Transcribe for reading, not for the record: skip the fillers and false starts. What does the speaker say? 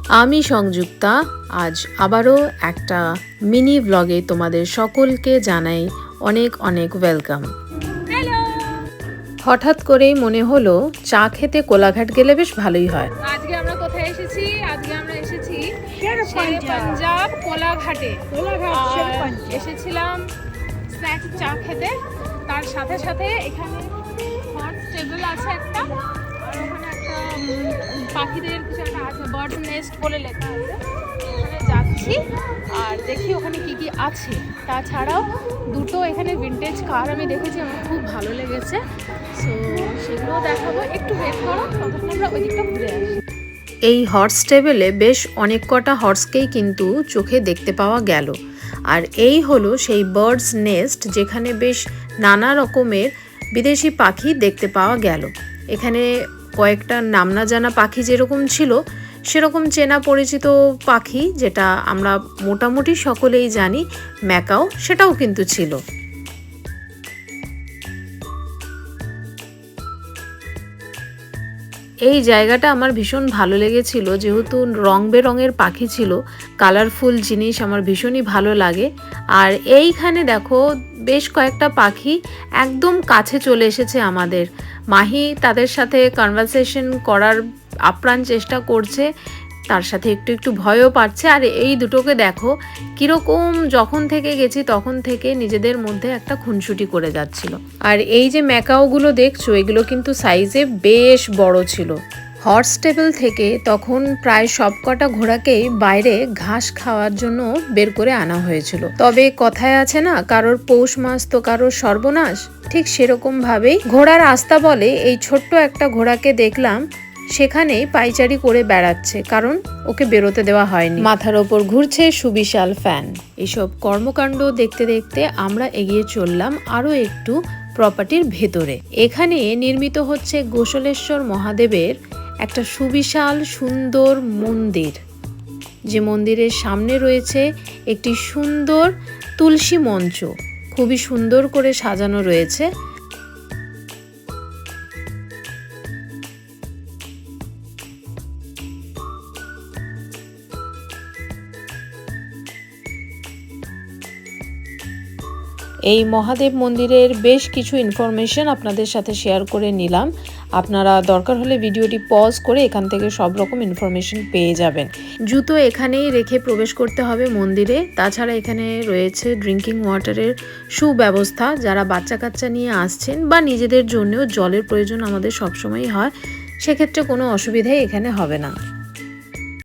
আমি সংযুক্তা আজ আবারও একটা মিনি ব্লগে তোমাদের সকলকে জানাই অনেক অনেক ওয়েলকাম। হঠাৎ করেই মনে হলো চা খেতে কোলাঘাট গেলে বেশ ভালোই হয়। আজকে আমরা কোথায় এসেছি? আজকে আমরা এসেছি পাঞ্জাব কোলাঘাটে। এসেছিলাম স্ন্যাক্স চা খেতে, তার সাথে সাথে এখানে হট টেবিল আছে একটা, আর ওখানে একটা পাখিদের কিছু একটা আছে, বার্ড নেস্ট বলে লেখা আছে। ওখানে যাচ্ছি আর দেখি ওখানে কি কি আছে। তাছাড়াও দুটো এখানে ভিনটেজ কার আমি দেখেছি, আমার খুব ভালো লেগেছে, সো সেগুলোও দেখাবো। একটু ওয়েট করো, ততক্ষণ আমরা ওই দিকটা ঘুরে আসি। এই হর্স টেবিলে বেশ অনেক কটা হর্সকেই কিন্তু চোখে দেখতে পাওয়া গেল। আর এই হলো সেই বার্ডস নেস্ট, যেখানে বেশ নানা রকমের বিদেশি পাখি দেখতে পাওয়া গেল। এখানে কয়েকটা নাম না জানা পাখি যেরকম ছিল, সেরকম চেনা পরিচিত পাখি যেটা আমরা মোটামুটি সকলেই জানি, ম্যাকাও, সেটাও কিন্তু ছিল। এই জায়গাটা আমার ভীষণ ভালো লেগেছিল, যেহেতু রং বেরঙের পাখি ছিল, কালারফুল জিনিস আমার ভীষণই ভালো লাগে। আর এইখানে দেখো বেশ কয়েকটা পাখি একদম কাছে চলে এসেছে আমাদের। মাহি তাদের সাথে কনভারসেশন করার আপ্রাণ চেষ্টা করছে, তার সাথে একটু একটু ভয়ও পাচ্ছে। আর এই দুটোকে দেখো কীরকম যখন থেকে গেছি তখন থেকে নিজেদের মধ্যে একটা খুনসুটি করে যাচ্ছিল। আর এই যে ম্যাকাওগুলো দেখছো, এগুলো কিন্তু সাইজে বেশ বড় ছিল। হর্স টেবিল থেকে তখন প্রায় সবকটা ঘোড়াকেই বাইরে ঘাস খাওয়ার জন্য বের করে আনা হয়েছিল। তবে কথায় আছে না, কারোর পৌষ মাস তো কারোর সর্বনাশ, ঠিক সেরকম ভাবেই ঘোড়ার আস্তা বলে এই ছোট্ট একটা ঘোড়াকে দেখলাম সেখানেই পাইচারি করে বেড়াচ্ছে, কারণ ওকে বেরোতে দেওয়া হয়নি। মাথার ওপর ঘুরছে সুবিশাল ফ্যান। এসব কর্মকাণ্ড দেখতে দেখতে আমরা এগিয়ে চললাম আরও একটু প্রপার্টির ভেতরে। এখানে নির্মিত হচ্ছে গোসলেশ্বর মহাদেবের একটা সুবিশাল সুন্দর মন্দির, যে মন্দিরের সামনে রয়েছে একটি সুন্দর তুলসী মঞ্চ, খুবই সুন্দর করে সাজানো রয়েছে। এই মহাদেব মন্দিরের বেশ কিছু ইনফরমেশন আপনাদের সাথে শেয়ার করে নিলাম। আপনারা দরকার হলে ভিডিওটি পজ করে এখান থেকে সব রকম ইনফরমেশন পেয়ে যাবেন। জুতো এখানেই রেখে প্রবেশ করতে হবে মন্দিরে। তাছাড়া এখানে রয়েছে ড্রিঙ্কিং ওয়াটারের সুব্যবস্থা। যারা বাচ্চা কাচ্চা নিয়ে আসছেন বা নিজেদের জন্যও জলের প্রয়োজন আমাদের সবসময়ই হয়, সেক্ষেত্রে কোনো অসুবিধাই এখানে হবে না।